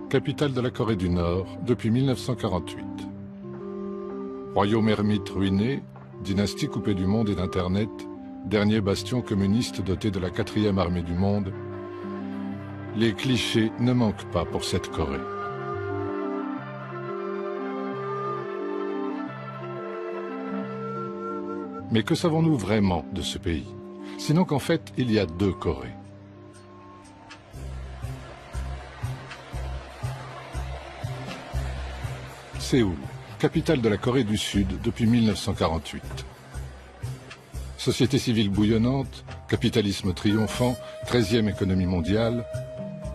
capitale de la Corée du Nord depuis 1948. Royaume ermite ruiné, dynastie coupée du monde et d'Internet, dernier bastion communiste doté de la 4e armée du monde, les clichés ne manquent pas pour cette Corée. Mais que savons-nous vraiment de ce pays? Sinon qu'en fait, il y a deux Corées. Séoul, capitale de la Corée du Sud depuis 1948. Société civile bouillonnante, capitalisme triomphant, 13e économie mondiale,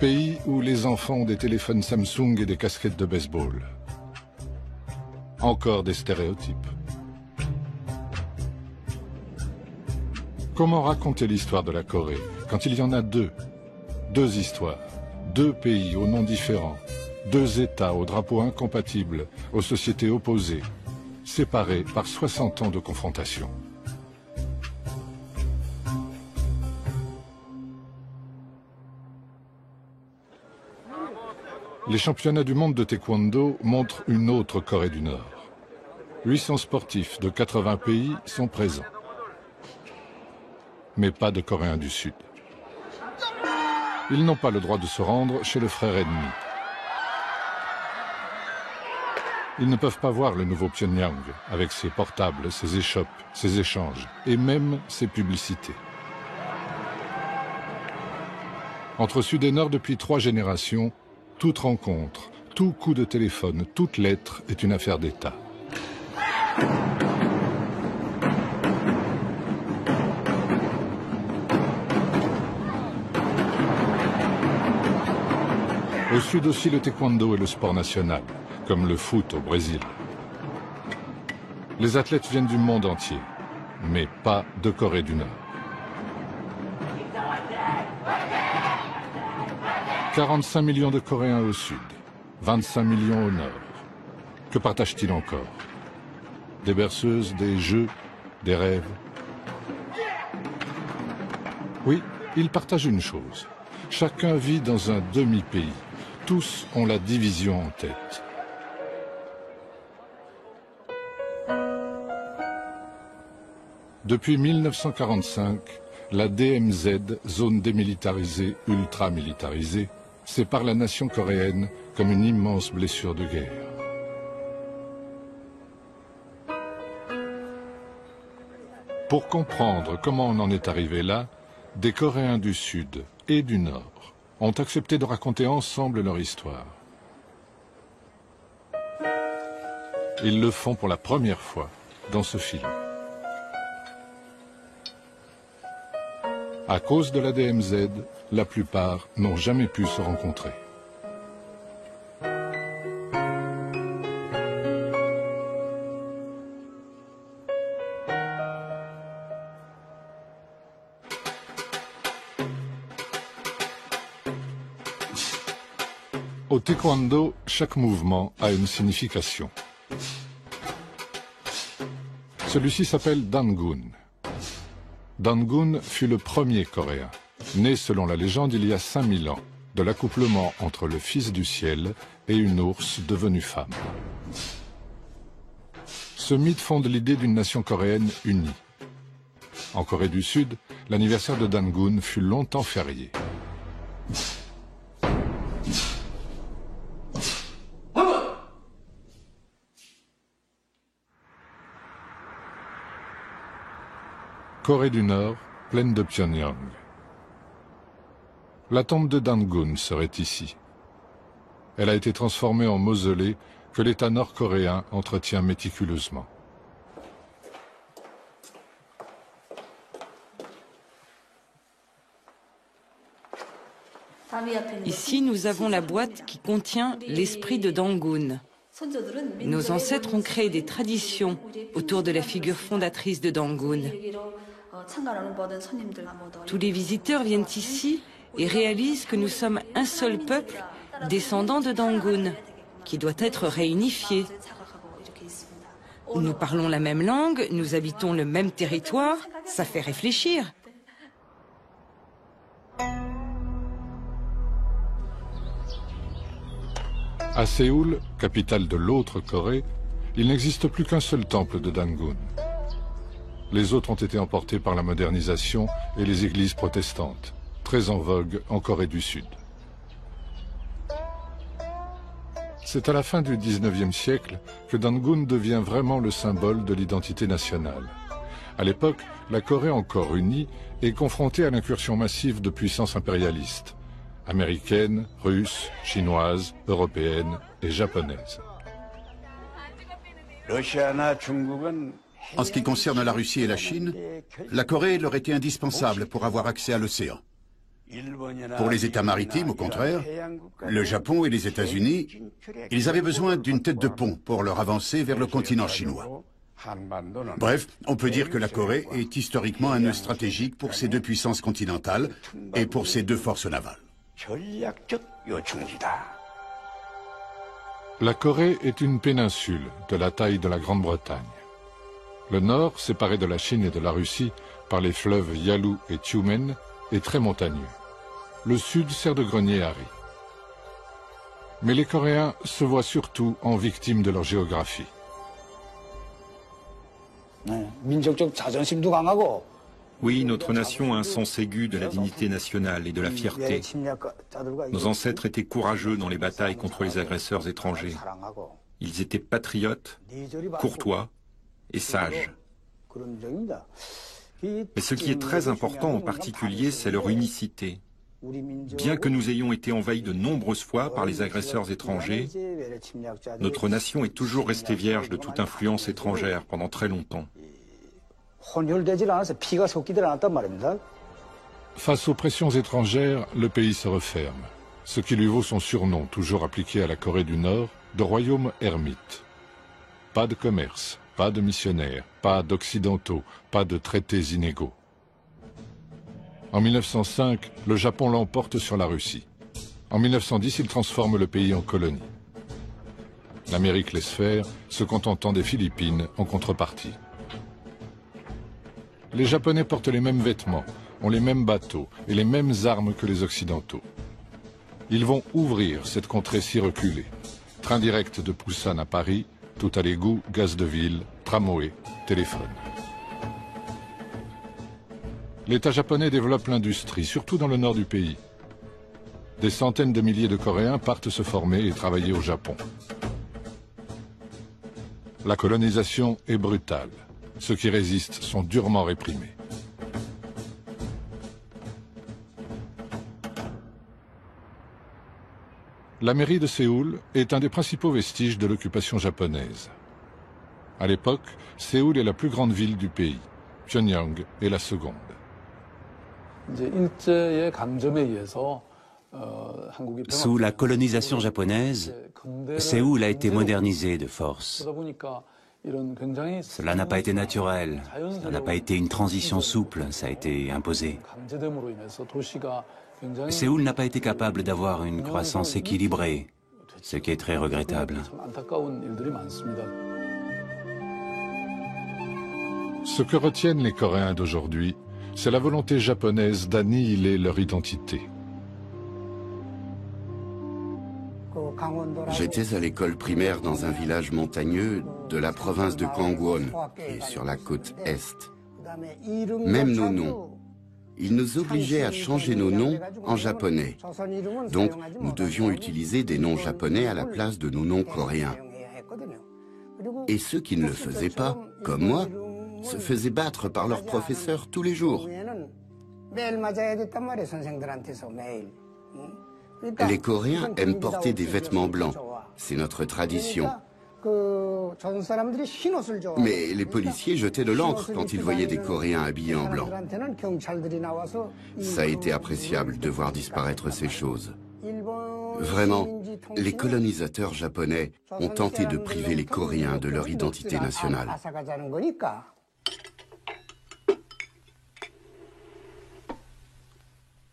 pays où les enfants ont des téléphones Samsung et des casquettes de baseball. Encore des stéréotypes. Comment raconter l'histoire de la Corée quand il y en a deux? Deux histoires, deux pays aux noms différents, deux États aux drapeaux incompatibles, aux sociétés opposées, séparés par 60 ans de confrontation. Les championnats du monde de taekwondo montrent une autre Corée du Nord. 800 sportifs de 80 pays sont présents. Mais pas de Coréens du Sud. Ils n'ont pas le droit de se rendre chez le frère ennemi. Ils ne peuvent pas voir le nouveau Pyongyang avec ses portables, ses échoppes, ses échanges et même ses publicités. Entre Sud et Nord depuis 3 générations, toute rencontre, tout coup de téléphone, toute lettre est une affaire d'État. Au Sud aussi, le taekwondo est le sport national, comme le foot au Brésil. Les athlètes viennent du monde entier, mais pas de Corée du Nord. 45 millions de Coréens au Sud, 25 millions au Nord. Que partagent-ils encore? Des berceuses, des jeux, des rêves? Oui, ils partagent une chose. Chacun vit dans un demi-pays. Tous ont la division en tête. Depuis 1945, la DMZ, zone démilitarisée, ultra-militarisée, sépare la nation coréenne comme une immense blessure de guerre. Pour comprendre comment on en est arrivé là, des Coréens du Sud et du Nord ont accepté de raconter ensemble leur histoire. Ils le font pour la première fois dans ce film. À cause de la DMZ, la plupart n'ont jamais pu se rencontrer. Au taekwondo, chaque mouvement a une signification. Celui-ci s'appelle Dangun. Dangun fut le premier Coréen, né selon la légende il y a 5000 ans, de l'accouplement entre le fils du ciel et une ours devenue femme. Ce mythe fonde l'idée d'une nation coréenne unie. En Corée du Sud, l'anniversaire de Dangun fut longtemps férié. Corée du Nord, plaine de Pyongyang. La tombe de Dangun serait ici. Elle a été transformée en mausolée que l'État nord-coréen entretient méticuleusement. Ici, nous avons la boîte qui contient l'esprit de Dangun. Nos ancêtres ont créé des traditions autour de la figure fondatrice de Dangun. Tous les visiteurs viennent ici et réalisent que nous sommes un seul peuple descendant de Dangun, qui doit être réunifié. Nous parlons la même langue, nous habitons le même territoire, ça fait réfléchir. À Séoul, capitale de l'autre Corée, il n'existe plus qu'un seul temple de Dangun. Les autres ont été emportés par la modernisation et les églises protestantes, très en vogue en Corée du Sud. C'est à la fin du XIXe siècle que Dangun devient vraiment le symbole de l'identité nationale. À l'époque, la Corée encore unie est confrontée à l'incursion massive de puissances impérialistes, américaines, russes, chinoises, européennes et japonaises. En ce qui concerne la Russie et la Chine, la Corée leur était indispensable pour avoir accès à l'océan. Pour les États maritimes, au contraire, le Japon et les États-Unis, ils avaient besoin d'une tête de pont pour leur avancer vers le continent chinois. Bref, on peut dire que la Corée est historiquement un nœud stratégique pour ces deux puissances continentales et pour ces deux forces navales. La Corée est une péninsule de la taille de la Grande-Bretagne. Le nord, séparé de la Chine et de la Russie par les fleuves Yalu et Tyumen, est très montagneux. Le sud sert de grenier à riz. Mais les Coréens se voient surtout en victimes de leur géographie. Oui, notre nation a un sens aigu de la dignité nationale et de la fierté. Nos ancêtres étaient courageux dans les batailles contre les agresseurs étrangers. Ils étaient patriotes, courtois et sages. Mais ce qui est très important en particulier, c'est leur unicité. Bien que nous ayons été envahis de nombreuses fois par les agresseurs étrangers, notre nation est toujours restée vierge de toute influence étrangère pendant très longtemps. Face aux pressions étrangères, le pays se referme, ce qui lui vaut son surnom, toujours appliqué à la Corée du Nord, de royaume ermite. Pas de commerce, pas de missionnaires, pas d'occidentaux, pas de traités inégaux. En 1905, le Japon l'emporte sur la Russie. En 1910, il transforme le pays en colonie. L'Amérique laisse faire, se contentant des Philippines en contrepartie. Les Japonais portent les mêmes vêtements, ont les mêmes bateaux et les mêmes armes que les Occidentaux. Ils vont ouvrir cette contrée si reculée. Train direct de Busan à Paris, tout à l'égout, gaz de ville, tramway, téléphone. L'État japonais développe l'industrie, surtout dans le nord du pays. Des centaines de milliers de Coréens partent se former et travailler au Japon. La colonisation est brutale. Ceux qui résistent sont durement réprimés. La mairie de Séoul est un des principaux vestiges de l'occupation japonaise. À l'époque, Séoul est la plus grande ville du pays. Pyongyang est la seconde. Sous la colonisation japonaise, Séoul a été modernisée de force. Cela n'a pas été naturel, ça n'a pas été une transition souple, ça a été imposé. Séoul n'a pas été capable d'avoir une croissance équilibrée, ce qui est très regrettable. Ce que retiennent les Coréens d'aujourd'hui, c'est la volonté japonaise d'annihiler leur identité. J'étais à l'école primaire dans un village montagneux de la province de Gangwon, qui est sur la côte Est. Même nos noms. Ils nous obligeaient à changer nos noms en japonais. Donc, nous devions utiliser des noms japonais à la place de nos noms coréens. Et ceux qui ne le faisaient pas, comme moi, se faisaient battre par leurs professeurs tous les jours. Les Coréens aiment porter des vêtements blancs. C'est notre tradition. Mais les policiers jetaient de l'encre quand ils voyaient des Coréens habillés en blanc. Ça a été appréciable de voir disparaître ces choses. Vraiment, les colonisateurs japonais ont tenté de priver les Coréens de leur identité nationale.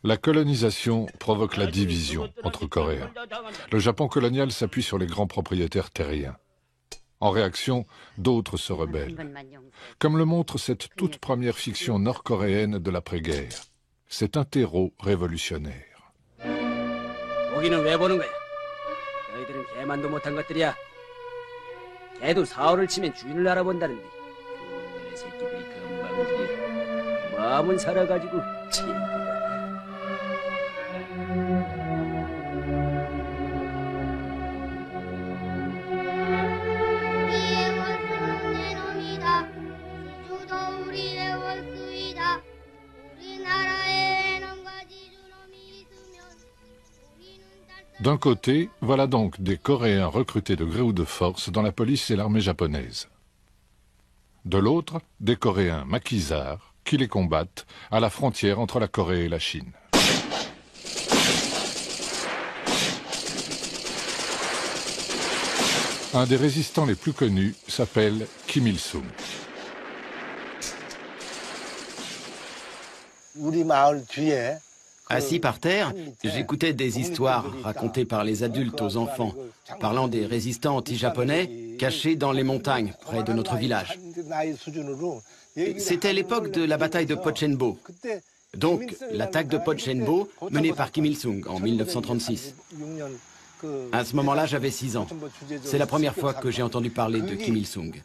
La colonisation provoque la division entre Coréens. Le Japon colonial s'appuie sur les grands propriétaires terriens. En réaction, d'autres se rebellent. Comme le montre cette toute première fiction nord-coréenne de l'après-guerre. C'est un terreau révolutionnaire. 너희들은 개만도 못한 것들이야. 개도 사흘을 치면 주인을 알아본다는데 그놈의 새끼들이 금방지게 마음은 살아가지고 친구가. D'un côté, voilà donc des Coréens recrutés de gré ou de force dans la police et l'armée japonaise. De l'autre, des Coréens maquisards qui les combattent à la frontière entre la Corée et la Chine. Un des résistants les plus connus s'appelle Kim Il-sung. Assis par terre, j'écoutais des histoires racontées par les adultes aux enfants, parlant des résistants anti-japonais cachés dans les montagnes près de notre village. C'était l'époque de la bataille de Pochenbo, donc l'attaque de Pochenbo menée par Kim Il-sung en 1936. À ce moment-là, j'avais 6 ans. C'est la première fois que j'ai entendu parler de Kim Il-sung.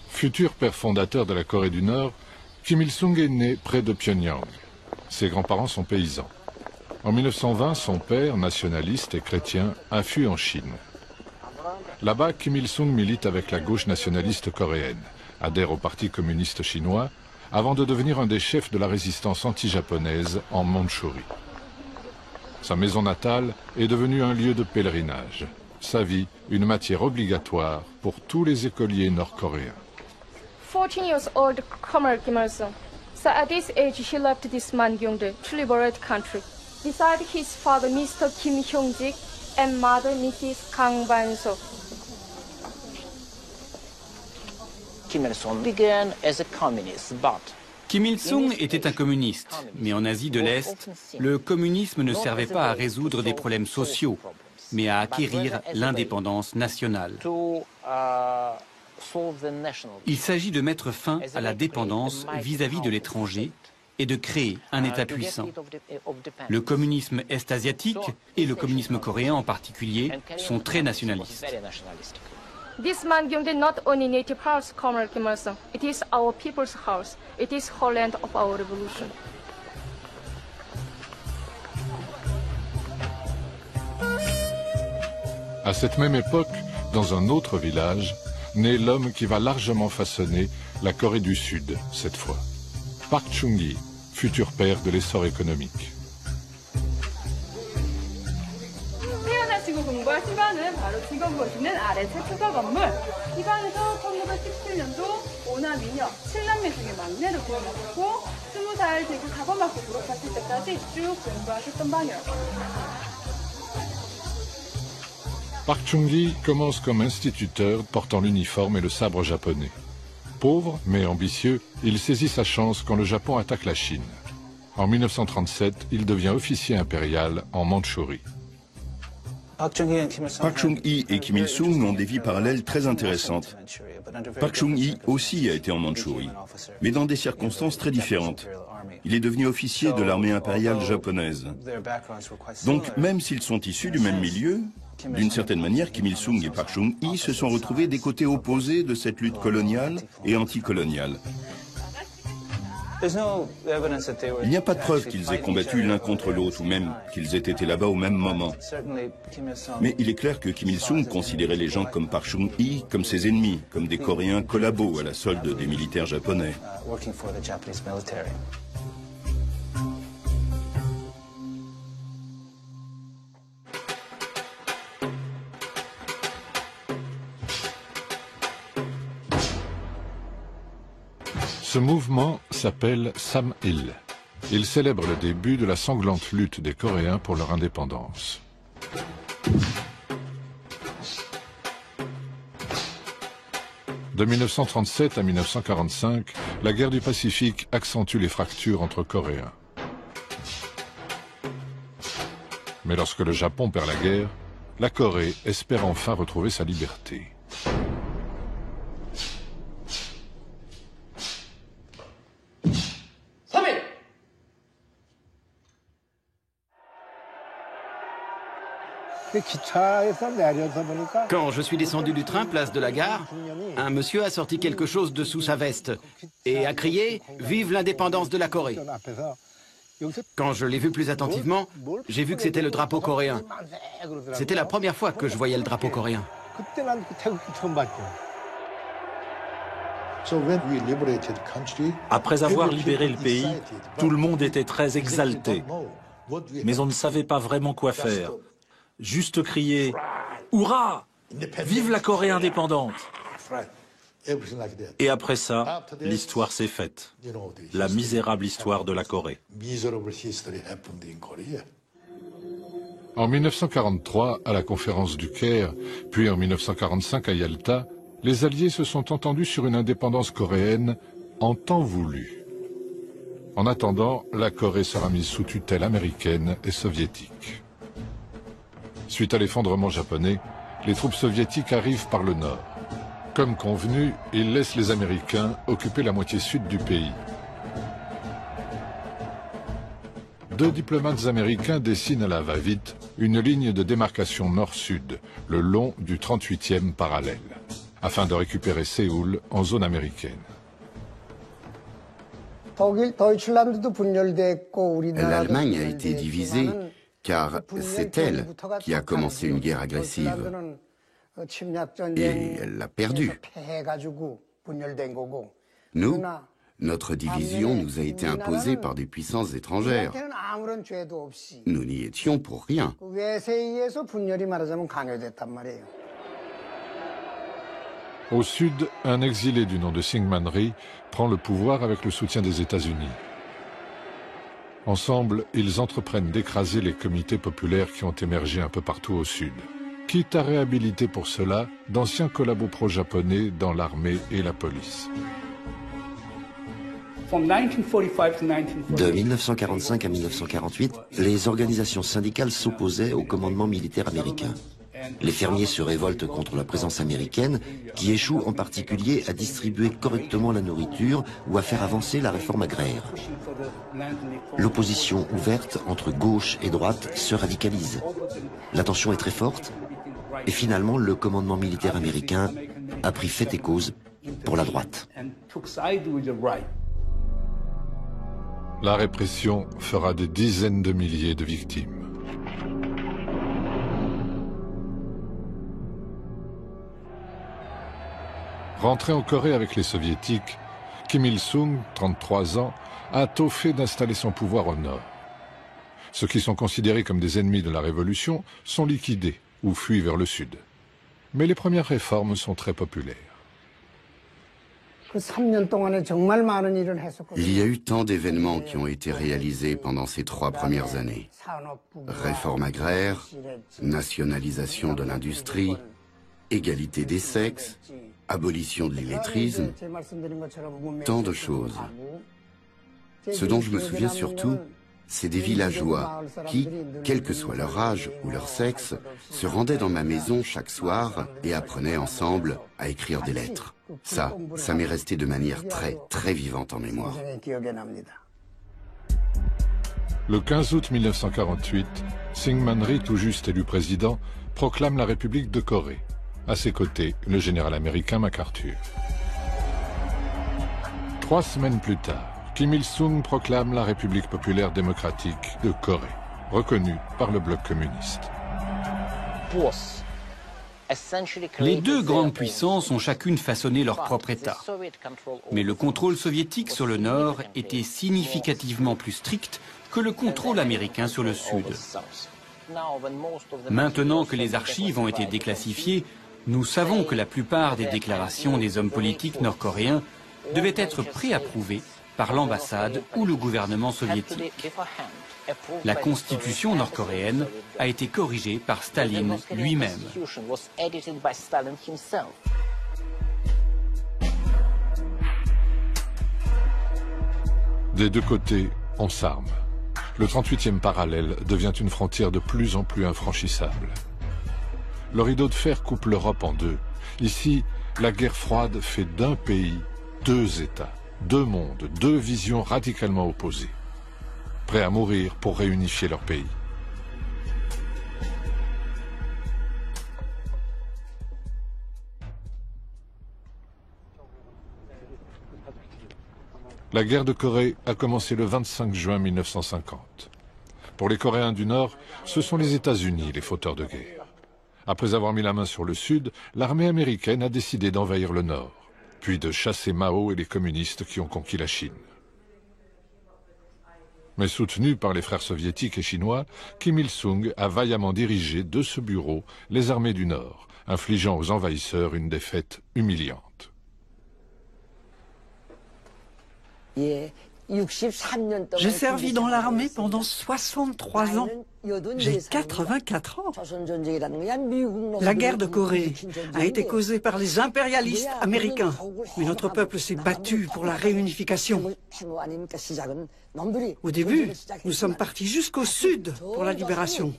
Futur père fondateur de la Corée du Nord, Kim Il-sung est né près de Pyongyang. Ses grands-parents sont paysans. En 1920, son père, nationaliste et chrétien, a fui en Chine. Là-bas, Kim Il-sung milite avec la gauche nationaliste coréenne, adhère au Parti communiste chinois, avant de devenir un des chefs de la résistance anti-japonaise en Mandchourie. Sa maison natale est devenue un lieu de pèlerinage. Sa vie, une matière obligatoire pour tous les écoliers nord-coréens. 14 years old Comrade Kim Il-sung. So at this age, he left this Mangyongdae to liberate the country. Beside his father, Mr. Kim Hyung-sik, and mother, Mrs. Kang Ban-so. Kim Il-sung began as a communist, but Kim Il-sung était un communiste, mais en Asie de l'Est, le communisme ne servait pas à résoudre des problèmes sociaux, mais à acquérir l'indépendance nationale. Il s'agit de mettre fin à la dépendance vis-à-vis de l'étranger et de créer un État puissant. Le communisme est-asiatique et le communisme coréen en particulier sont très nationalistes. This Mangyongdae not only native house, Comrade Kim Il-sung. It is our people's house. It is homeland of our revolution. À cette même époque, dans un autre village, naît l'homme qui va largement façonner la Corée du Sud, cette fois. Park Chung-hee, futur père de l'essor économique. Park Chung-hee commence comme instituteur portant l'uniforme et le sabre japonais. Pauvre mais ambitieux, il saisit sa chance quand le Japon attaque la Chine. En 1937, il devient officier impérial en Mandchourie. Park Chung-hee et Kim Il-sung ont des vies parallèles très intéressantes. Park Chung-hee aussi a été en Mandchourie, mais dans des circonstances très différentes. Il est devenu officier de l'armée impériale japonaise. Donc, même s'ils sont issus du même milieu, d'une certaine manière, Kim Il-sung et Park Chung-hee se sont retrouvés des côtés opposés de cette lutte coloniale et anticoloniale. Il n'y a pas de preuve qu'ils aient combattu l'un contre l'autre ou même qu'ils aient été là-bas au même moment. Mais il est clair que Kim Il-sung considérait les gens comme Park Chung-hee comme ses ennemis, comme des Coréens collabos à la solde des militaires japonais. Ce mouvement s'appelle Sam-il. Il célèbre le début de la sanglante lutte des Coréens pour leur indépendance. De 1937 à 1945, la guerre du Pacifique accentue les fractures entre Coréens. Mais lorsque le Japon perd la guerre, la Corée espère enfin retrouver sa liberté. Quand je suis descendu du train, place de la gare, un monsieur a sorti quelque chose de sous sa veste et a crié « Vive l'indépendance de la Corée !» Quand je l'ai vu plus attentivement, j'ai vu que c'était le drapeau coréen. C'était la première fois que je voyais le drapeau coréen. Après avoir libéré le pays, tout le monde était très exalté. Mais on ne savait pas vraiment quoi faire. Juste crier « Hurrah! Vive la Corée indépendante !» Et après ça, l'histoire s'est faite. La misérable histoire de la Corée. En 1943, à la conférence du Caire, puis en 1945 à Yalta, les Alliés se sont entendus sur une indépendance coréenne en temps voulu. En attendant, la Corée sera mise sous tutelle américaine et soviétique. Suite à l'effondrement japonais, les troupes soviétiques arrivent par le nord. Comme convenu, ils laissent les Américains occuper la moitié sud du pays. Deux diplomates américains dessinent à la va-vite une ligne de démarcation nord-sud, le long du 38e parallèle, afin de récupérer Séoul en zone américaine. L'Allemagne a été divisée car c'est elle qui a commencé une guerre agressive. Et elle l'a perdue. Nous, notre division nous a été imposée par des puissances étrangères. Nous n'y étions pour rien. Au sud, un exilé du nom de Syngman Rhee prend le pouvoir avec le soutien des États-Unis. Ensemble, ils entreprennent d'écraser les comités populaires qui ont émergé un peu partout au sud, quitte à réhabiliter pour cela d'anciens collabos pro-japonais dans l'armée et la police. De 1945 à 1948, les organisations syndicales s'opposaient au commandement militaire américain. Les fermiers se révoltent contre la présence américaine, qui échoue en particulier à distribuer correctement la nourriture ou à faire avancer la réforme agraire. L'opposition ouverte entre gauche et droite se radicalise. La tension est très forte et finalement le commandement militaire américain a pris fait et cause pour la droite. La répression fera des dizaines de milliers de victimes. Rentré en Corée avec les soviétiques, Kim Il-sung, 33 ans, a tôt fait d'installer son pouvoir au nord. Ceux qui sont considérés comme des ennemis de la révolution sont liquidés ou fuient vers le sud. Mais les premières réformes sont très populaires. Il y a eu tant d'événements qui ont été réalisés pendant ces 3 premières années. Réforme agraire, nationalisation de l'industrie, égalité des sexes, abolition de l'illettrisme, tant de choses. Ce dont je me souviens surtout, c'est des villageois qui, quel que soit leur âge ou leur sexe, se rendaient dans ma maison chaque soir et apprenaient ensemble à écrire des lettres. Ça m'est resté de manière très vivante en mémoire. Le 15 août 1948, Syngman Rhee, tout juste élu président, proclame la République de Corée. À ses côtés, le général américain MacArthur. 3 semaines plus tard, Kim Il-sung proclame la République populaire démocratique de Corée, reconnue par le bloc communiste. Les deux grandes puissances ont chacune façonné leur propre État. Mais le contrôle soviétique sur le nord était significativement plus strict que le contrôle américain sur le sud. Maintenant que les archives ont été déclassifiées, nous savons que la plupart des déclarations des hommes politiques nord-coréens devaient être préapprouvées par l'ambassade ou le gouvernement soviétique. La constitution nord-coréenne a été corrigée par Staline lui-même. Des deux côtés, on s'arme. Le 38e parallèle devient une frontière de plus en plus infranchissable. Le rideau de fer coupe l'Europe en deux. Ici, la guerre froide fait d'un pays 2 États, 2 mondes, 2 visions radicalement opposées, prêts à mourir pour réunifier leur pays. La guerre de Corée a commencé le 25 juin 1950. Pour les Coréens du Nord, ce sont les États-Unis les fauteurs de guerre. Après avoir mis la main sur le Sud, l'armée américaine a décidé d'envahir le Nord, puis de chasser Mao et les communistes qui ont conquis la Chine. Mais soutenu par les frères soviétiques et chinois, Kim Il-sung a vaillamment dirigé de ce bureau les armées du Nord, infligeant aux envahisseurs une défaite humiliante. J'ai servi dans l'armée pendant 63 ans. J'ai 84 ans. La guerre de Corée a été causée par les impérialistes américains. Mais notre peuple s'est battu pour la réunification. Au début, nous sommes partis jusqu'au sud pour la libération,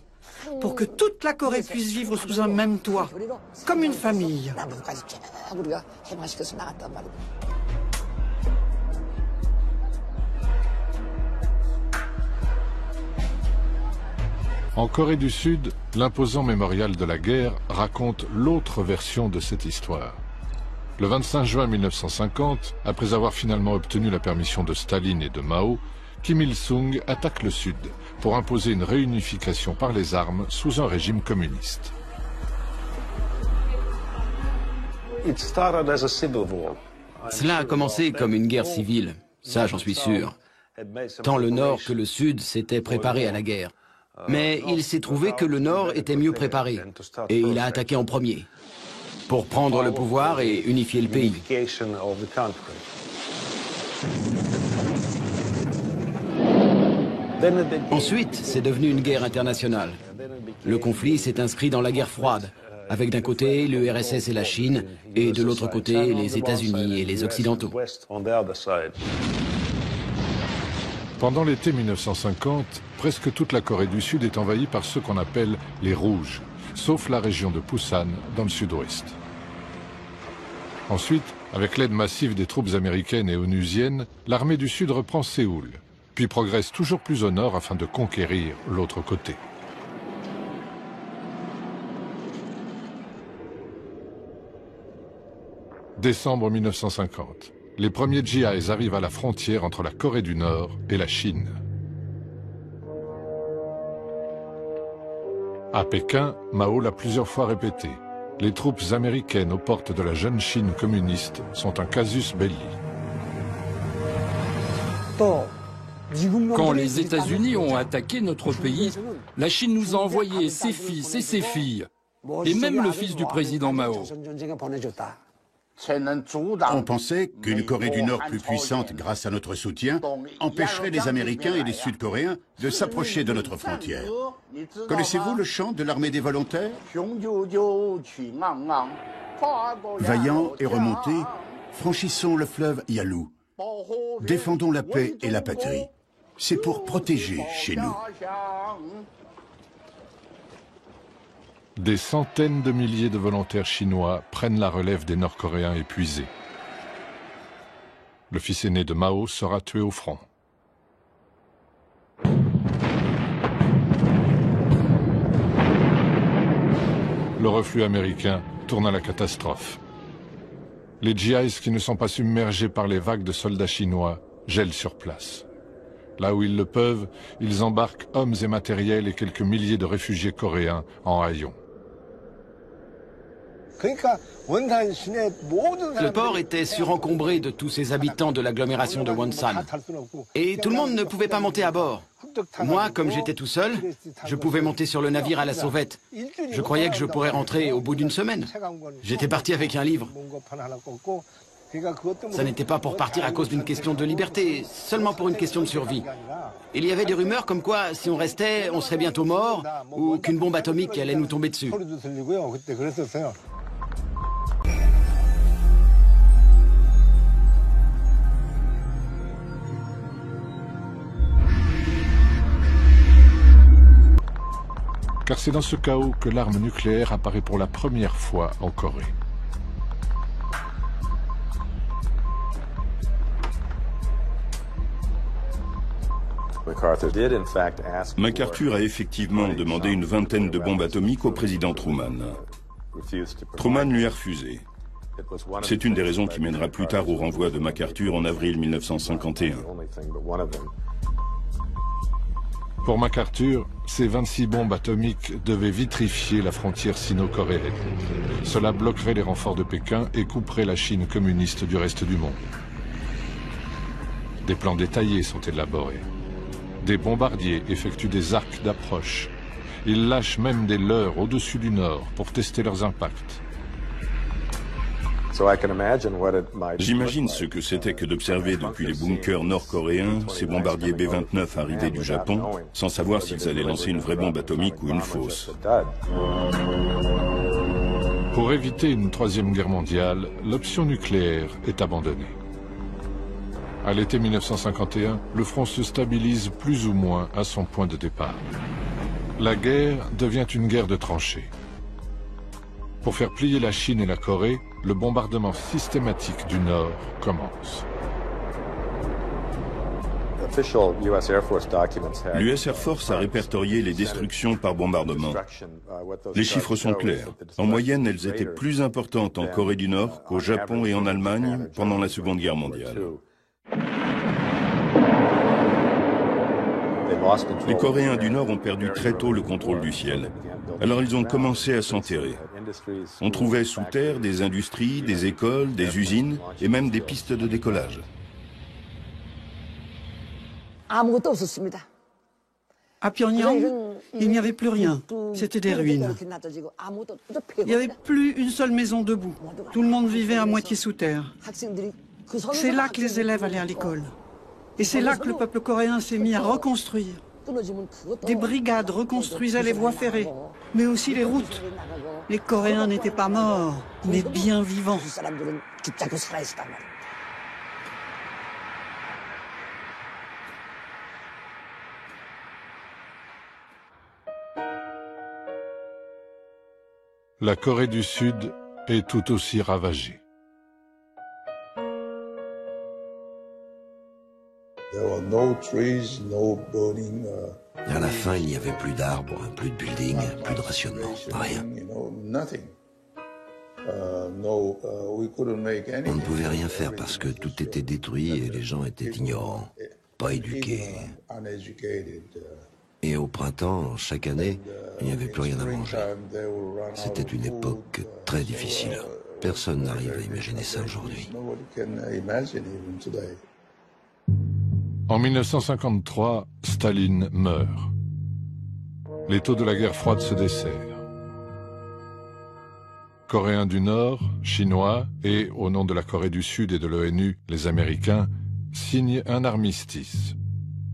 pour que toute la Corée puisse vivre sous un même toit, comme une famille. En Corée du Sud, l'imposant mémorial de la guerre raconte l'autre version de cette histoire. Le 25 juin 1950, après avoir finalement obtenu la permission de Staline et de Mao, Kim Il-sung attaque le Sud pour imposer une réunification par les armes sous un régime communiste. Cela a commencé comme une guerre civile, ça j'en suis sûr. Tant le Nord que le Sud s'étaient préparés à la guerre. Mais il s'est trouvé que le Nord était mieux préparé, et il a attaqué en premier, pour prendre le pouvoir et unifier le pays. Ensuite, c'est devenu une guerre internationale. Le conflit s'est inscrit dans la guerre froide, avec d'un côté l'URSS et la Chine, et de l'autre côté les États-Unis et les Occidentaux. Pendant l'été 1950, presque toute la Corée du Sud est envahie par ceux qu'on appelle les Rouges, sauf la région de Pusan, dans le sud-ouest. Ensuite, avec l'aide massive des troupes américaines et onusiennes, l'armée du Sud reprend Séoul, puis progresse toujours plus au nord afin de conquérir l'autre côté. Décembre 1950. Les premiers GIs arrivent à la frontière entre la Corée du Nord et la Chine. À Pékin, Mao l'a plusieurs fois répété. Les troupes américaines aux portes de la jeune Chine communiste sont un casus belli. Quand les États-Unis ont attaqué notre pays, la Chine nous a envoyé ses fils et ses filles, et même le fils du président Mao. On pensait qu'une Corée du Nord plus puissante grâce à notre soutien empêcherait les Américains et les Sud-Coréens de s'approcher de notre frontière. Connaissez-vous le chant de l'armée des volontaires? Vaillants et remontés, franchissons le fleuve Yalu. Défendons la paix et la patrie. C'est pour protéger chez nous. Des centaines de milliers de volontaires chinois prennent la relève des Nord-Coréens épuisés. Le fils aîné de Mao sera tué au front. Le reflux américain tourne à la catastrophe. Les GIs qui ne sont pas submergés par les vagues de soldats chinois gèlent sur place. Là où ils le peuvent, ils embarquent hommes et matériels et quelques milliers de réfugiés coréens en haillons. Le port était surencombré de tous ces habitants de l'agglomération de Wonsan. Et tout le monde ne pouvait pas monter à bord. Moi, comme j'étais tout seul, je pouvais monter sur le navire à la sauvette. Je croyais que je pourrais rentrer au bout d'une semaine. J'étais parti avec un livre. Ça n'était pas pour partir à cause d'une question de liberté, seulement pour une question de survie. Il y avait des rumeurs comme quoi, si on restait, on serait bientôt mort, ou qu'une bombe atomique allait nous tomber dessus. Car c'est dans ce chaos que l'arme nucléaire apparaît pour la première fois en Corée. MacArthur a effectivement demandé une vingtaine de bombes atomiques au président Truman. Truman lui a refusé. C'est une des raisons qui mènera plus tard au renvoi de MacArthur en avril 1951. Pour MacArthur, ces 26 bombes atomiques devaient vitrifier la frontière sino-coréenne. Cela bloquerait les renforts de Pékin et couperait la Chine communiste du reste du monde. Des plans détaillés sont élaborés. Des bombardiers effectuent des arcs d'approche. Ils lâchent même des leurres au-dessus du nord pour tester leurs impacts. J'imagine ce que c'était que d'observer depuis les bunkers nord-coréens ces bombardiers B-29 arrivés du Japon, sans savoir s'ils allaient lancer une vraie bombe atomique ou une fausse. Pour éviter une troisième guerre mondiale, l'option nucléaire est abandonnée. À l'été 1951, le front se stabilise plus ou moins à son point de départ. La guerre devient une guerre de tranchées. Pour faire plier la Chine et la Corée, le bombardement systématique du Nord commence. L'US Air Force a répertorié les destructions par bombardement. Les chiffres sont clairs. En moyenne, elles étaient plus importantes en Corée du Nord qu'au Japon et en Allemagne pendant la Seconde Guerre mondiale. Les Coréens du Nord ont perdu très tôt le contrôle du ciel. Alors ils ont commencé à s'enterrer. On trouvait sous terre des industries, des écoles, des usines et même des pistes de décollage. À Pyongyang, il n'y avait plus rien. C'était des ruines. Il n'y avait plus une seule maison debout. Tout le monde vivait à moitié sous terre. C'est là que les élèves allaient à l'école. Et c'est là que le peuple coréen s'est mis à reconstruire. Des brigades reconstruisaient les voies ferrées, mais aussi les routes. Les Coréens n'étaient pas morts, mais bien vivants. La Corée du Sud est tout aussi ravagée. À la fin, il n'y avait plus d'arbres, plus de buildings, plus de rationnement, rien. On ne pouvait rien faire parce que tout était détruit et les gens étaient ignorants, pas éduqués. Et au printemps, chaque année, il n'y avait plus rien à manger. C'était une époque très difficile. Personne n'arrive à imaginer ça aujourd'hui. En 1953, Staline meurt. L'étau de la guerre froide se dessert. Coréens du Nord, Chinois et, au nom de la Corée du Sud et de l'ONU, les Américains, signent un armistice,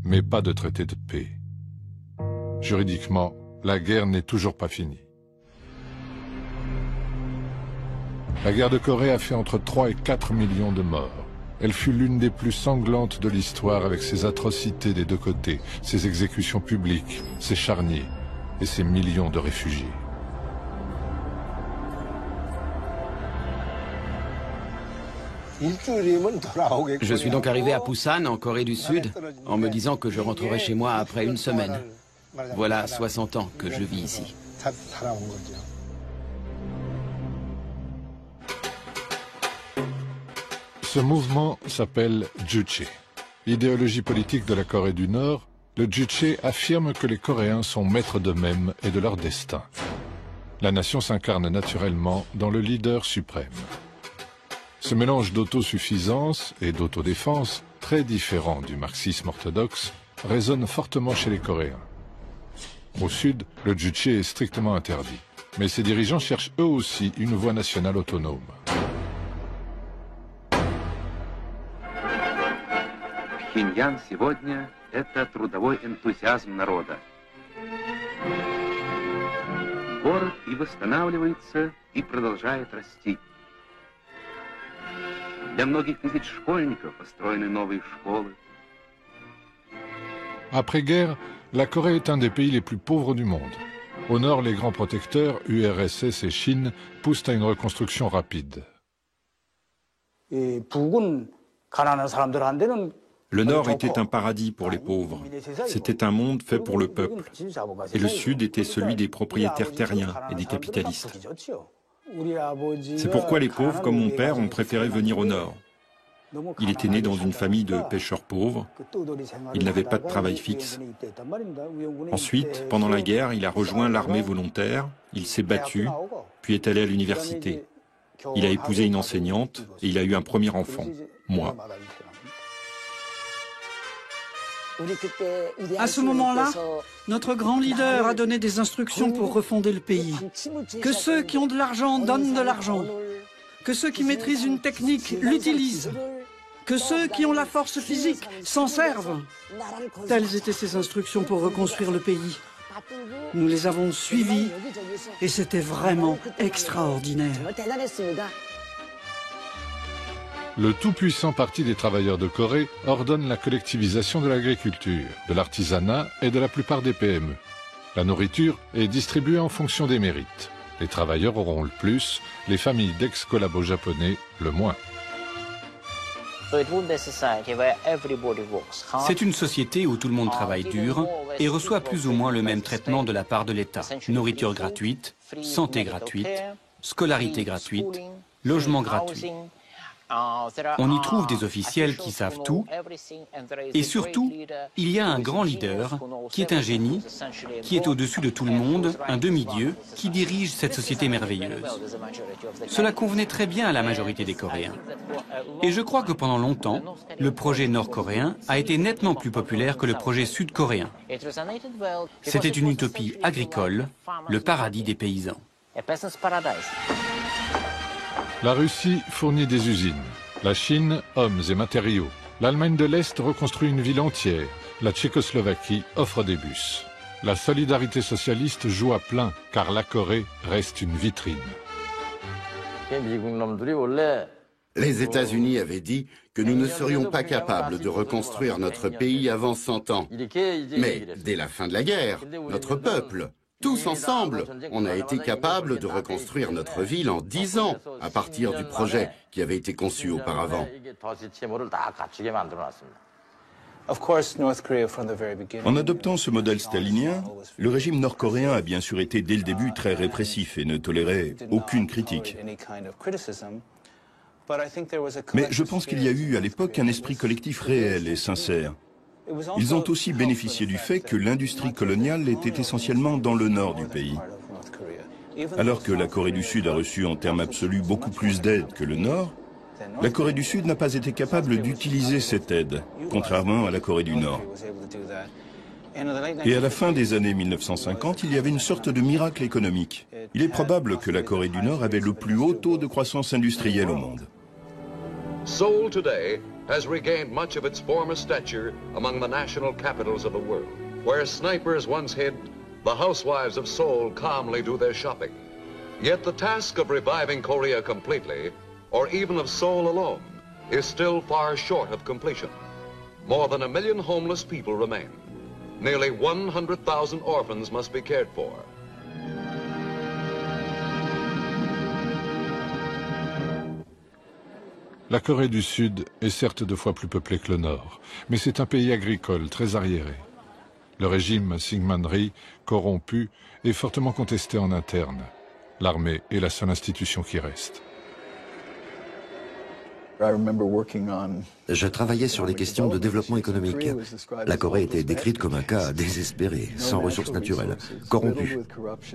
mais pas de traité de paix. Juridiquement, la guerre n'est toujours pas finie. La guerre de Corée a fait entre 3 et 4 millions de morts. Elle fut l'une des plus sanglantes de l'histoire avec ses atrocités des deux côtés, ses exécutions publiques, ses charniers et ses millions de réfugiés. Je suis donc arrivé à Busan, en Corée du Sud, en me disant que je rentrerai chez moi après une semaine. Voilà 60 ans que je vis ici. Ce mouvement s'appelle Juche. Idéologie politique de la Corée du Nord, le Juche affirme que les Coréens sont maîtres d'eux-mêmes et de leur destin. La nation s'incarne naturellement dans le leader suprême. Ce mélange d'autosuffisance et d'autodéfense, très différent du marxisme orthodoxe, résonne fortement chez les Coréens. Au Sud, le Juche est strictement interdit, mais ses dirigeants cherchent eux aussi une voie nationale autonome. Пхеньян сегодня – это трудовой энтузиазм народа. Город и восстанавливается, и продолжает расти. Для многих тысяч школьников построены новые школы. Après-guerre, la Corée est un des pays les plus pauvres du monde. Au nord, les grands protecteurs, URSS et Chine, poussent à une reconstruction rapide. Le Nord était un paradis pour les pauvres. C'était un monde fait pour le peuple. Et le Sud était celui des propriétaires terriens et des capitalistes. C'est pourquoi les pauvres, comme mon père, ont préféré venir au nord. Il était né dans une famille de pêcheurs pauvres. Il n'avait pas de travail fixe. Ensuite, pendant la guerre, il a rejoint l'armée volontaire, il s'est battu, puis est allé à l'université. Il a épousé une enseignante et il a eu un premier enfant, moi. À ce moment-là, notre grand leader a donné des instructions pour refonder le pays. Que ceux qui ont de l'argent donnent de l'argent. Que ceux qui maîtrisent une technique l'utilisent. Que ceux qui ont la force physique s'en servent. Telles étaient ses instructions pour reconstruire le pays. Nous les avons suivies et c'était vraiment extraordinaire. Le tout-puissant Parti des travailleurs de Corée ordonne la collectivisation de l'agriculture, de l'artisanat et de la plupart des PME. La nourriture est distribuée en fonction des mérites. Les travailleurs auront le plus, les familles d'ex-collabos japonais le moins. C'est une société où tout le monde travaille dur et reçoit plus ou moins le même traitement de la part de l'État. Nourriture gratuite, santé gratuite, scolarité gratuite, logement gratuit. On y trouve des officiels qui savent tout et surtout, il y a un grand leader qui est un génie, qui est au-dessus de tout le monde, un demi-dieu qui dirige cette société merveilleuse. Cela convenait très bien à la majorité des Coréens. Et je crois que pendant longtemps, le projet nord-coréen a été nettement plus populaire que le projet sud-coréen. C'était une utopie agricole, le paradis des paysans. La Russie fournit des usines. La Chine, hommes et matériaux. L'Allemagne de l'Est reconstruit une ville entière. La Tchécoslovaquie offre des bus. La solidarité socialiste joue à plein, car la Corée reste une vitrine. Les États-Unis avaient dit que nous ne serions pas capables de reconstruire notre pays avant 100 ans. Mais dès la fin de la guerre, notre peuple, tous ensemble, on a été capables de reconstruire notre ville en 10 ans, à partir du projet qui avait été conçu auparavant. En adoptant ce modèle stalinien, le régime nord-coréen a bien sûr été dès le début très répressif et ne tolérait aucune critique. Mais je pense qu'il y a eu à l'époque un esprit collectif réel et sincère. Ils ont aussi bénéficié du fait que l'industrie coloniale était essentiellement dans le nord du pays. Alors que la Corée du Sud a reçu en termes absolus beaucoup plus d'aide que le nord, la Corée du Sud n'a pas été capable d'utiliser cette aide, contrairement à la Corée du Nord. Et à la fin des années 1950, il y avait une sorte de miracle économique. Il est probable que la Corée du Nord avait le plus haut taux de croissance industrielle au monde. Seoul today has regained much of its former stature among the national capitals of the world. Where snipers once hid, the housewives of Seoul calmly do their shopping. Yet the task of reviving Korea completely, or even of Seoul alone, is still far short of completion. More than 1 million homeless people remain. Nearly 100,000 orphans must be cared for. La Corée du Sud est certes 2 fois plus peuplée que le Nord, mais c'est un pays agricole très arriéré. Le régime Syngman Rhee, corrompu, est fortement contesté en interne. L'armée est la seule institution qui reste. Je travaillais sur les questions de développement économique. La Corée était décrite comme un cas désespéré, sans ressources naturelles, corrompu.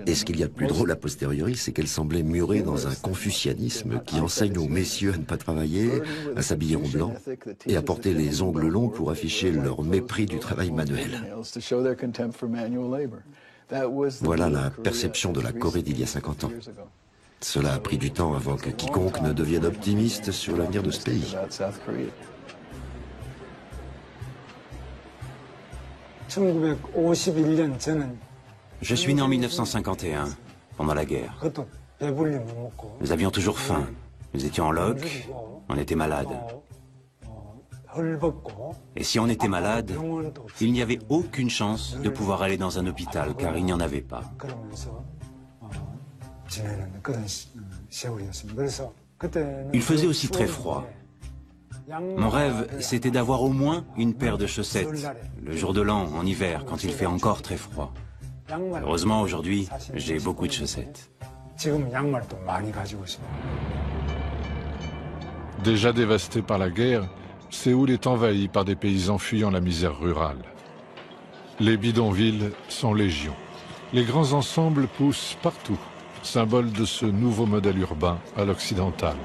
Et ce qu'il y a de plus drôle a posteriori, c'est qu'elle semblait murée dans un confucianisme qui enseigne aux messieurs à ne pas travailler, à s'habiller en blanc et à porter les ongles longs pour afficher leur mépris du travail manuel. Voilà la perception de la Corée d'il y a 50 ans. Cela a pris du temps avant que quiconque ne devienne optimiste sur l'avenir de ce pays. Je suis né en 1951, pendant la guerre. Nous avions toujours faim. Nous étions en loc, on était malade. Et si on était malade, il n'y avait aucune chance de pouvoir aller dans un hôpital, car il n'y en avait pas. Il faisait aussi très froid. Mon rêve, c'était d'avoir au moins une paire de chaussettes, le jour de l'an, en hiver, quand il fait encore très froid. Heureusement, aujourd'hui, j'ai beaucoup de chaussettes. Déjà dévasté par la guerre, Séoul est envahi par des paysans fuyant la misère rurale. Les bidonvilles sont légion. Les grands ensembles poussent partout, symbole de ce nouveau modèle urbain à l'occidental.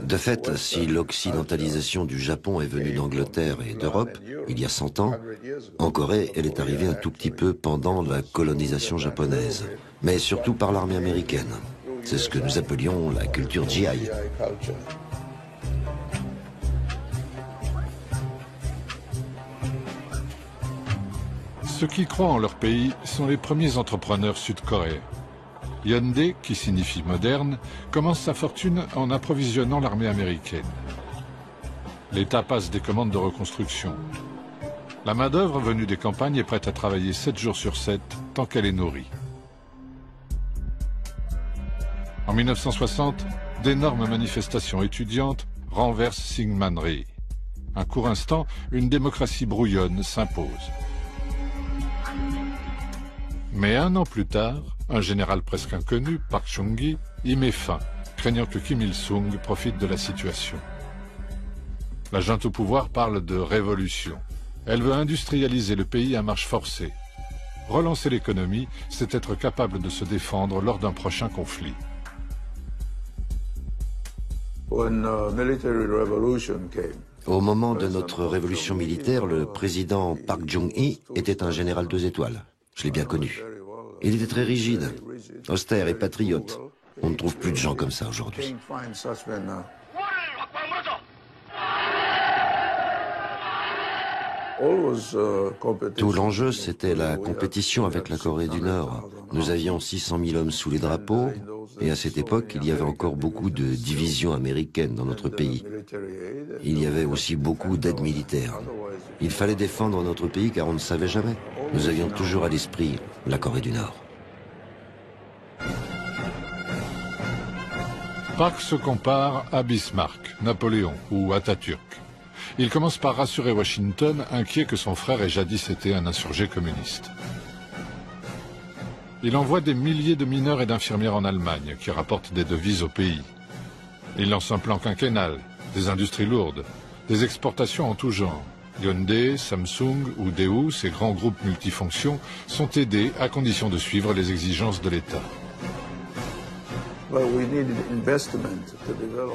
De fait, si l'occidentalisation du Japon est venue d'Angleterre et d'Europe, il y a 100 ans, en Corée, elle est arrivée un tout petit peu pendant la colonisation japonaise, mais surtout par l'armée américaine. C'est ce que nous appelions la culture GI. Ceux qui croient en leur pays sont les premiers entrepreneurs sud-coréens. Hyundai, qui signifie moderne, commence sa fortune en approvisionnant l'armée américaine. L'État passe des commandes de reconstruction. La main-d'œuvre venue des campagnes est prête à travailler 7 jours sur 7 tant qu'elle est nourrie. En 1960, d'énormes manifestations étudiantes renversent Syngman-rhee. Un court instant, une démocratie brouillonne s'impose. Mais un an plus tard, un général presque inconnu, Park Chung-hee, y met fin, craignant que Kim Il-sung profite de la situation. La junte au pouvoir parle de révolution. Elle veut industrialiser le pays à marche forcée. Relancer l'économie, c'est être capable de se défendre lors d'un prochain conflit. Au moment de notre révolution militaire, le président Park Chung-hee était un général 2 étoiles. Je l'ai bien connu. Il était très rigide, austère et patriote. On ne trouve plus de gens comme ça aujourd'hui. Tout l'enjeu, c'était la compétition avec la Corée du Nord. Nous avions 600 000 hommes sous les drapeaux, et à cette époque, il y avait encore beaucoup de divisions américaines dans notre pays. Il y avait aussi beaucoup d'aides militaires. Il fallait défendre notre pays car on ne savait jamais. Nous avions toujours à l'esprit la Corée du Nord. Park se compare à Bismarck, Napoléon ou Atatürk. Il commence par rassurer Washington, inquiet que son frère ait jadis été un insurgé communiste. Il envoie des milliers de mineurs et d'infirmières en Allemagne, qui rapportent des devises au pays. Il lance un plan quinquennal, des industries lourdes, des exportations en tout genre. Hyundai, Samsung ou Daewoo, ces grands groupes multifonctions, sont aidés à condition de suivre les exigences de l'État.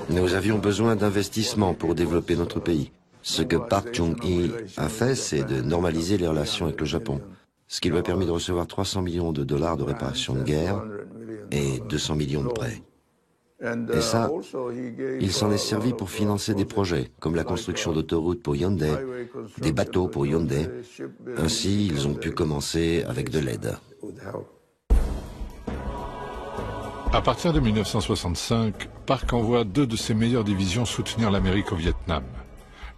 Nous avions besoin d'investissements pour développer notre pays. Ce que Park Chung-hee a fait, c'est de normaliser les relations avec le Japon, ce qui lui a permis de recevoir 300 millions de dollars de réparation de guerre et 200 millions de prêts. Et ça, il s'en est servi pour financer des projets, comme la construction d'autoroutes pour Hyundai, des bateaux pour Hyundai. Ainsi, ils ont pu commencer avec de l'aide. À partir de 1965, Park envoie 2 de ses meilleures divisions soutenir l'Amérique au Vietnam.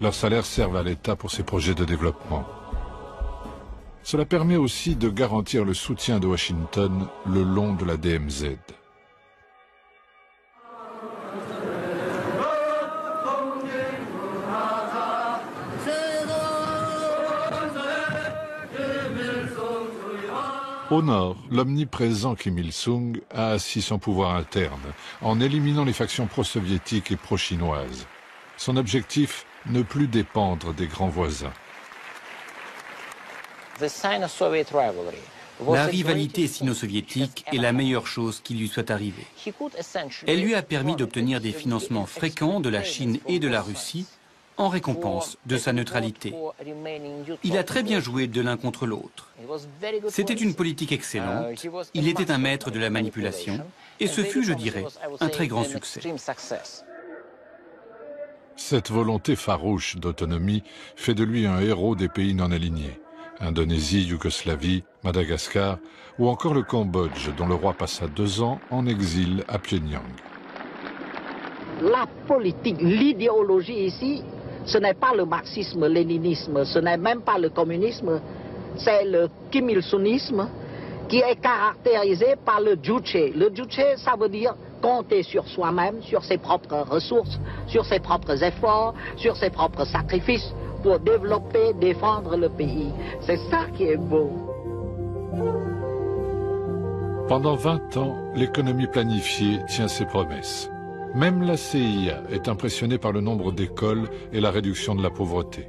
Leurs salaires servent à l'État pour ses projets de développement. Cela permet aussi de garantir le soutien de Washington le long de la DMZ. Au nord, l'omniprésent Kim Il-sung a assis son pouvoir interne en éliminant les factions pro-soviétiques et pro-chinoises. Son objectif, ne plus dépendre des grands voisins. La rivalité sino-soviétique est la meilleure chose qui lui soit arrivée. Elle lui a permis d'obtenir des financements fréquents de la Chine et de la Russie en récompense de sa neutralité. Il a très bien joué de l'un contre l'autre. C'était une politique excellente, il était un maître de la manipulation, et ce fut, je dirais, un très grand succès. Cette volonté farouche d'autonomie fait de lui un héros des pays non alignés. Indonésie, Yougoslavie, Madagascar ou encore le Cambodge, dont le roi passa 2 ans en exil à Pyongyang. La politique, l'idéologie ici, ce n'est pas le marxisme-léninisme, ce n'est même pas le communisme, c'est le Kim Il-sungisme qui est caractérisé par le juche. Le juche, ça veut dire compter sur soi-même, sur ses propres ressources, sur ses propres efforts, sur ses propres sacrifices pour développer, défendre le pays. C'est ça qui est beau. Pendant 20 ans, l'économie planifiée tient ses promesses. Même la CIA est impressionnée par le nombre d'écoles et la réduction de la pauvreté.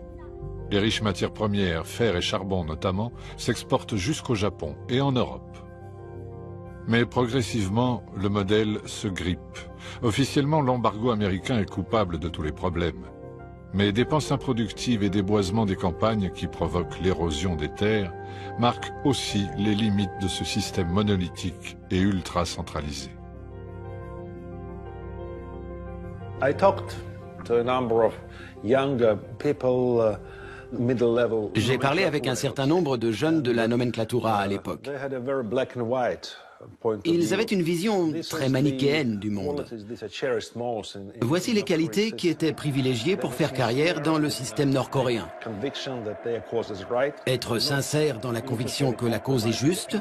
Les riches matières premières, fer et charbon notamment, s'exportent jusqu'au Japon et en Europe. Mais progressivement, le modèle se grippe. Officiellement, l'embargo américain est coupable de tous les problèmes. Mais dépenses improductives et déboisement des campagnes qui provoquent l'érosion des terres marquent aussi les limites de ce système monolithique et ultra centralisé. J'ai parlé avec un certain nombre de jeunes de la nomenclatura à l'époque. Ils avaient une vision très manichéenne du monde. Voici les qualités qui étaient privilégiées pour faire carrière dans le système nord-coréen. Être sincère dans la conviction que la cause est juste,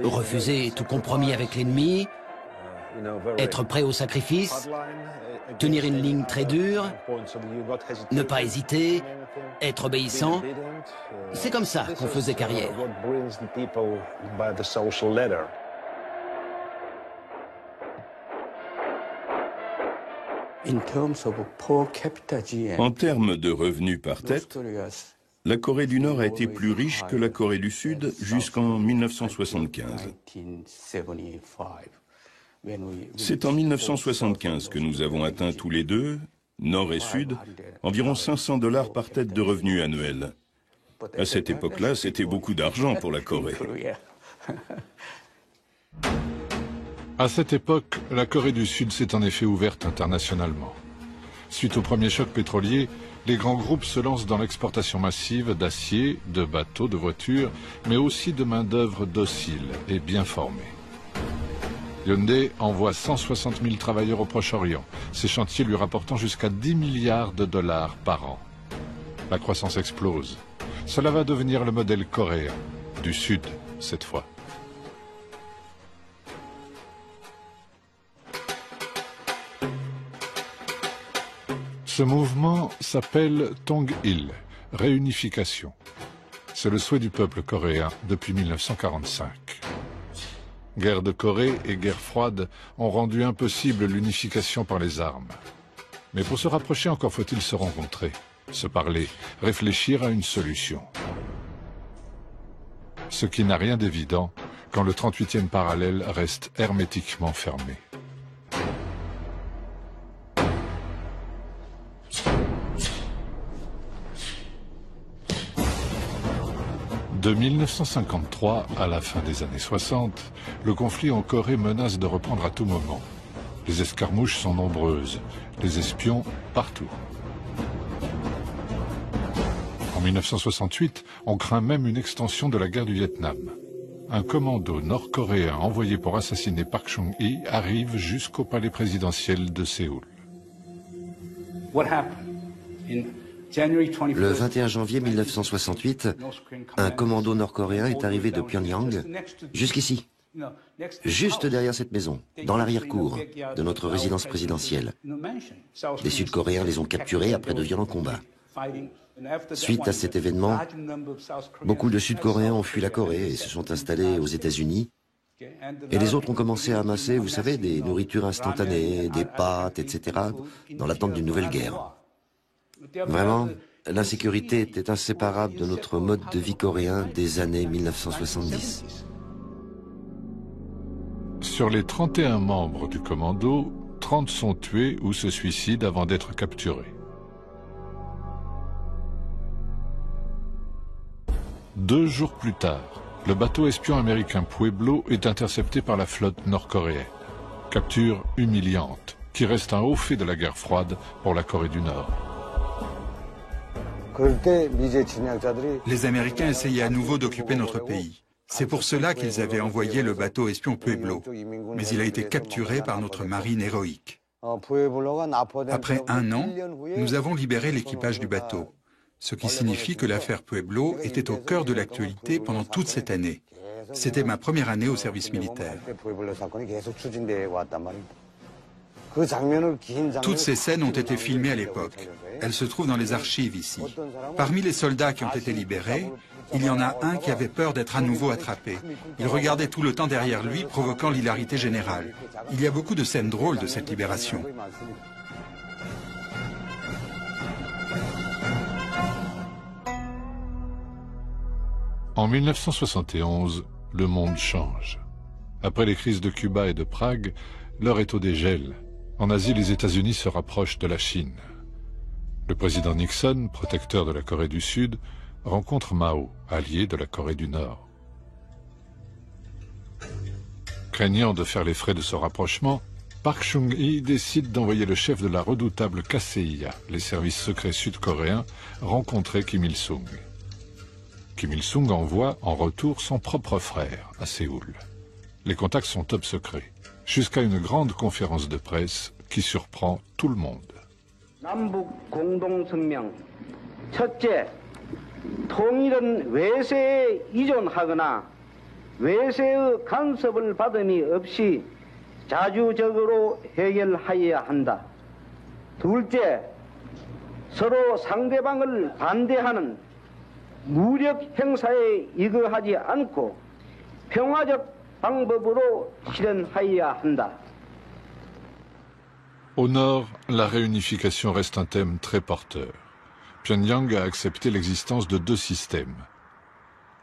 refuser tout compromis avec l'ennemi, être prêt au sacrifice, tenir une ligne très dure, ne pas hésiter, être obéissant. C'est comme ça qu'on faisait carrière. En termes de revenus par tête, la Corée du Nord a été plus riche que la Corée du Sud jusqu'en 1975. C'est en 1975 que nous avons atteint tous les deux, Nord et Sud, environ 500 $ par tête de revenus annuels. À cette époque-là, c'était beaucoup d'argent pour la Corée. À cette époque, la Corée du Sud s'est en effet ouverte internationalement. Suite au premier choc pétrolier, les grands groupes se lancent dans l'exportation massive d'acier, de bateaux, de voitures, mais aussi de main-d'œuvre docile et bien formée. Hyundai envoie 160 000 travailleurs au Proche-Orient, ces chantiers lui rapportant jusqu'à 10 milliards de $ par an. La croissance explose. Cela va devenir le modèle coréen, du Sud cette fois. Ce mouvement s'appelle Tong-il, réunification. C'est le souhait du peuple coréen depuis 1945. Guerre de Corée et guerre froide ont rendu impossible l'unification par les armes. Mais pour se rapprocher, encore faut-il se rencontrer, se parler, réfléchir à une solution. Ce qui n'a rien d'évident quand le 38e parallèle reste hermétiquement fermé. De 1953 à la fin des années 60, le conflit en Corée menace de reprendre à tout moment. Les escarmouches sont nombreuses, les espions partout. En 1968, on craint même une extension de la guerre du Vietnam. Un commando nord-coréen envoyé pour assassiner Park Chung-hee arrive jusqu'au palais présidentiel de Séoul. Le 21 janvier 1968, un commando nord-coréen est arrivé de Pyongyang jusqu'ici, juste derrière cette maison, dans l'arrière-cour de notre résidence présidentielle. Les Sud-Coréens les ont capturés après de violents combats. Suite à cet événement, beaucoup de Sud-Coréens ont fui la Corée et se sont installés aux États-Unis. Et les autres ont commencé à amasser, vous savez, des nourritures instantanées, des pâtes, etc., dans l'attente d'une nouvelle guerre. Vraiment, l'insécurité était inséparable de notre mode de vie coréen des années 1970. Sur les 31 membres du commando, 30 sont tués ou se suicident avant d'être capturés. 2 jours plus tard, le bateau espion américain Pueblo est intercepté par la flotte nord-coréenne. Capture humiliante, qui reste un haut fait de la guerre froide pour la Corée du Nord. Les Américains essayaient à nouveau d'occuper notre pays. C'est pour cela qu'ils avaient envoyé le bateau espion Pueblo. Mais il a été capturé par notre marine héroïque. Après 1 an, nous avons libéré l'équipage du bateau. Ce qui signifie que l'affaire Pueblo était au cœur de l'actualité pendant toute cette année. C'était ma première année au service militaire. Toutes ces scènes ont été filmées à l'époque. Elles se trouvent dans les archives ici. Parmi les soldats qui ont été libérés, il y en a un qui avait peur d'être à nouveau attrapé. Il regardait tout le temps derrière lui, provoquant l'hilarité générale. Il y a beaucoup de scènes drôles de cette libération. En 1971, le monde change. Après les crises de Cuba et de Prague, l'heure est au dégel. En Asie, les États-Unis se rapprochent de la Chine. Le président Nixon, protecteur de la Corée du Sud, rencontre Mao, allié de la Corée du Nord. Craignant de faire les frais de ce rapprochement, Park Chung-hee décide d'envoyer le chef de la redoutable KCIA, les services secrets sud-coréens, rencontrer Kim Il-sung. Kim Il-sung envoie en retour son propre frère à Séoul. Les contacts sont top secrets, jusqu'à une grande conférence de presse qui surprend tout le monde. 남북 공동성명 첫째, 통일은 외세에 이존하거나 외세의 간섭을 받음이 없이 자주적으로 해결하여야 한다. 둘째, 서로 상대방을 반대하는 무력 행사에 이거하지 않고 평화적 방법으로 실현하여야 한다. Au nord, la réunification reste un thème très porteur. Pyongyang a accepté l'existence de deux systèmes.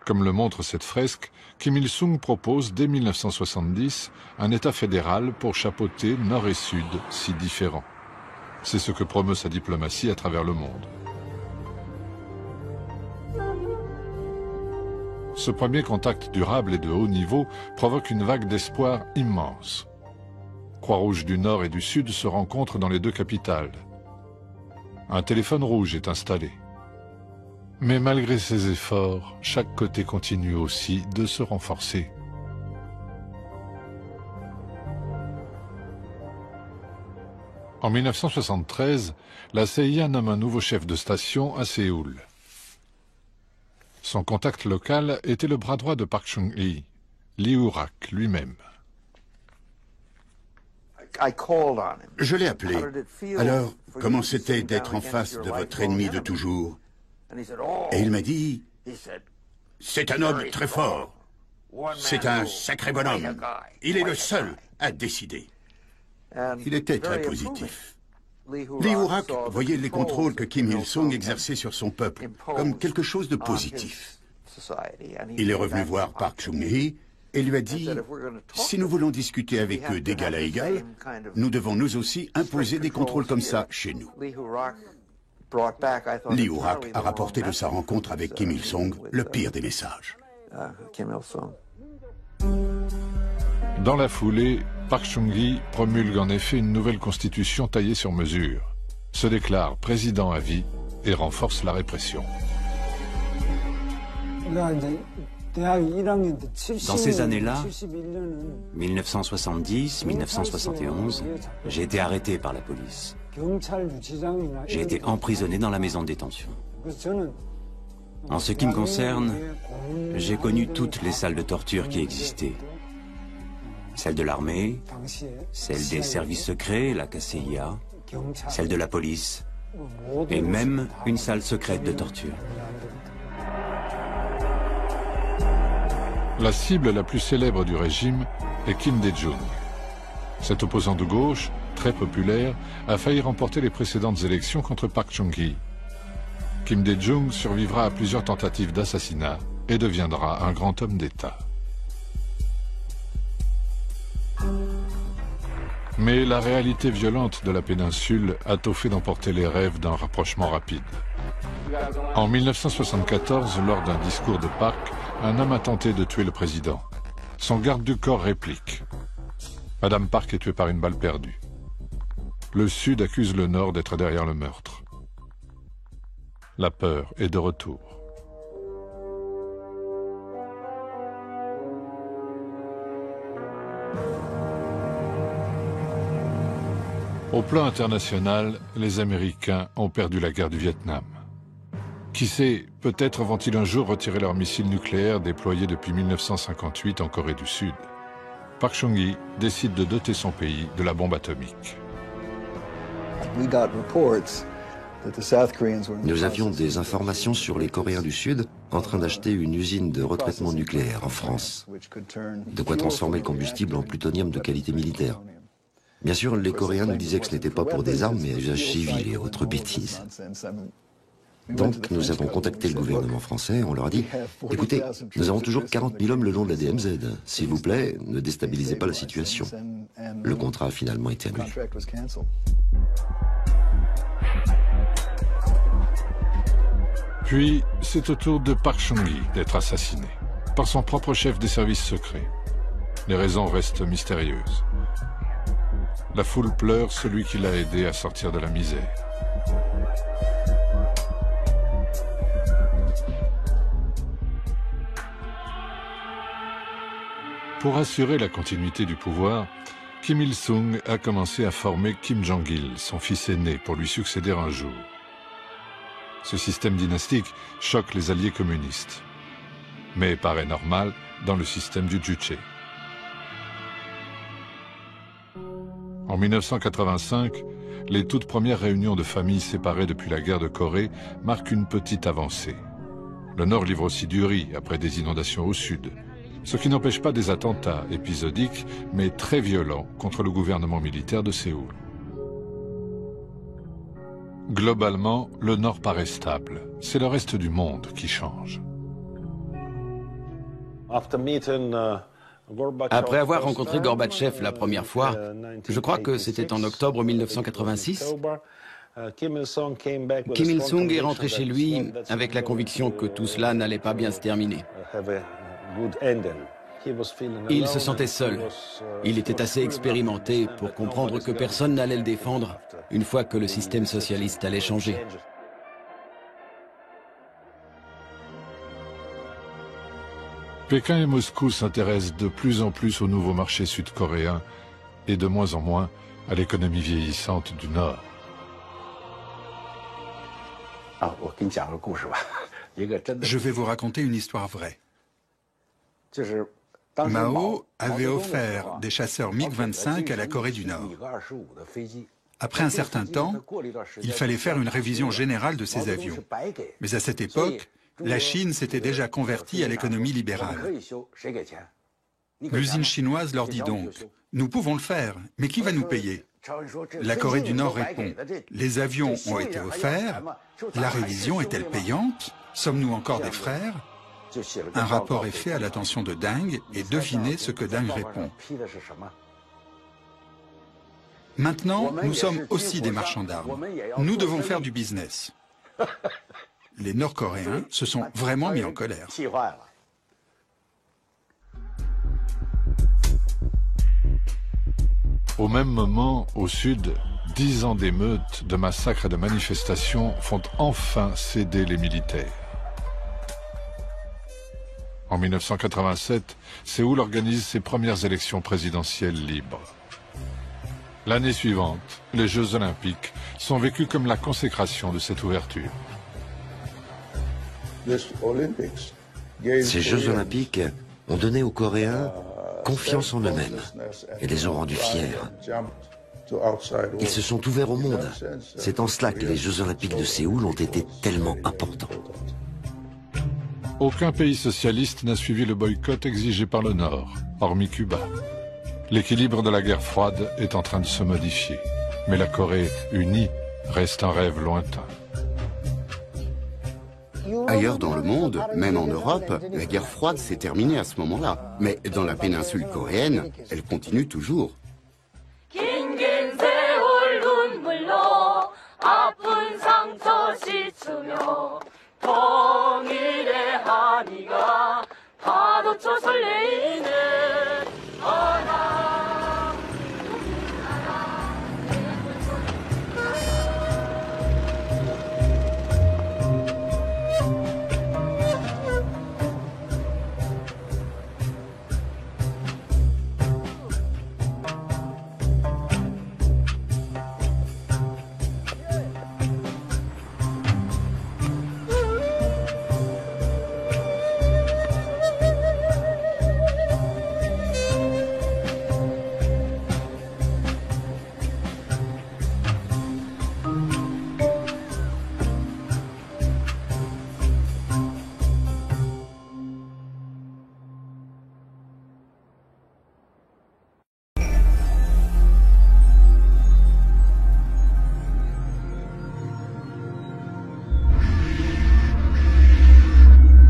Comme le montre cette fresque, Kim Il-sung propose dès 1970 un État fédéral pour chapeauter nord et sud, si différents. C'est ce que promeut sa diplomatie à travers le monde. Ce premier contact durable et de haut niveau provoque une vague d'espoir immense. Croix-Rouge du Nord et du Sud se rencontrent dans les deux capitales. Un téléphone rouge est installé. Mais malgré ces efforts, chaque côté continue aussi de se renforcer. En 1973, la CIA nomme un nouveau chef de station à Séoul. Son contact local était le bras droit de Park Chung-hee, Lee Woo-rak lui-même. Je l'ai appelé. Alors, comment c'était d'être en face de votre ennemi de toujours? Et il m'a dit, c'est un homme très fort. C'est un sacré bonhomme. Il est le seul à décider. Il était très positif. Lee Woo-rak voyait les contrôles que Kim Il-sung exerçait sur son peuple comme quelque chose de positif. Il est revenu voir Park Chung-hee et lui a dit, si nous voulons discuter avec eux d'égal à égal, nous devons nous aussi imposer des contrôles comme ça chez nous. Lee Woo-rak a rapporté de sa rencontre avec Kim Il-sung le pire des messages. Dans la foulée, Park Chung-hee promulgue en effet une nouvelle constitution taillée sur mesure, se déclare président à vie et renforce la répression. Dans ces années-là, 1970-1971, j'ai été arrêté par la police. J'ai été emprisonné dans la maison de détention. En ce qui me concerne, j'ai connu toutes les salles de torture qui existaient. Celle de l'armée, celle des services secrets, la KCIA, celle de la police, et même une salle secrète de torture. La cible la plus célèbre du régime est Kim Dae-jung. Cet opposant de gauche, très populaire, a failli remporter les précédentes élections contre Park Chung-hee. Kim Dae-jung survivra à plusieurs tentatives d'assassinat et deviendra un grand homme d'État. Mais la réalité violente de la péninsule a tôt fait d'emporter les rêves d'un rapprochement rapide. En 1974, lors d'un discours de Park, un homme a tenté de tuer le président. Son garde du corps réplique. Madame Park est tuée par une balle perdue. Le Sud accuse le Nord d'être derrière le meurtre. La peur est de retour. Au plan international, les Américains ont perdu la guerre du Vietnam. Qui sait, peut-être vont-ils un jour retirer leurs missiles nucléaires déployés depuis 1958 en Corée du Sud. Park Chung-hee décide de doter son pays de la bombe atomique. Nous avions des informations sur les Coréens du Sud en train d'acheter une usine de retraitement nucléaire en France. De quoi transformer le combustible en plutonium de qualité militaire. Bien sûr, les Coréens nous disaient que ce n'était pas pour des armes, mais à usage civil et autres bêtises. Donc, nous avons contacté le gouvernement français, on leur a dit « Écoutez, nous avons toujours 40 000 hommes le long de la DMZ. S'il vous plaît, ne déstabilisez pas la situation. » Le contrat a finalement été annulé. Puis, c'est au tour de Park Chung-hee d'être assassiné, par son propre chef des services secrets. Les raisons restent mystérieuses. La foule pleure celui qui l'a aidé à sortir de la misère. Pour assurer la continuité du pouvoir, Kim Il-sung a commencé à former Kim Jong-il, son fils aîné, pour lui succéder un jour. Ce système dynastique choque les alliés communistes, mais paraît normal dans le système du Juche. En 1985, les toutes premières réunions de familles séparées depuis la guerre de Corée marquent une petite avancée. Le Nord livre aussi du riz après des inondations au Sud, ce qui n'empêche pas des attentats épisodiques, mais très violents contre le gouvernement militaire de Séoul. Globalement, le Nord paraît stable. C'est le reste du monde qui change. Après avoir rencontré Gorbatchev la première fois, je crois que c'était en octobre 1986, Kim Il-sung est rentré chez lui avec la conviction que tout cela n'allait pas bien se terminer. Il se sentait seul. Il était assez expérimenté pour comprendre que personne n'allait le défendre une fois que le système socialiste allait changer. Pékin et Moscou s'intéressent de plus en plus au nouveau marché sud-coréen et de moins en moins à l'économie vieillissante du Nord. Je vais vous raconter une histoire vraie. Mao avait offert des chasseurs MiG-25 à la Corée du Nord. Après un certain temps, il fallait faire une révision générale de ces avions. Mais à cette époque, la Chine s'était déjà convertie à l'économie libérale. L'usine chinoise leur dit donc « Nous pouvons le faire, mais qui va nous payer ?» La Corée du Nord répond « Les avions ont été offerts, la révision est-elle payante? Sommes-nous encore des frères ?» Un rapport est fait à l'attention de Deng et devinez ce que Deng répond. Maintenant, nous sommes aussi des marchands d'armes. Nous devons faire du business. Les Nord-Coréens se sont vraiment mis en colère. Au même moment, au sud, 10 ans d'émeutes, de massacres et de manifestations font enfin céder les militaires. En 1987, Séoul organise ses premières élections présidentielles libres. L'année suivante, les Jeux Olympiques sont vécus comme la consécration de cette ouverture. Ces Jeux Olympiques ont donné aux Coréens confiance en eux-mêmes et les ont rendus fiers. Ils se sont ouverts au monde. C'est en cela que les Jeux Olympiques de Séoul ont été tellement importants. Aucun pays socialiste n'a suivi le boycott exigé par le Nord, hormis Cuba. L'équilibre de la guerre froide est en train de se modifier, mais la Corée unie reste un rêve lointain. Ailleurs dans le monde, même en Europe, la guerre froide s'est terminée à ce moment-là. Mais dans la péninsule coréenne, elle continue toujours. 통일의 한이가 파도쳐 설레이네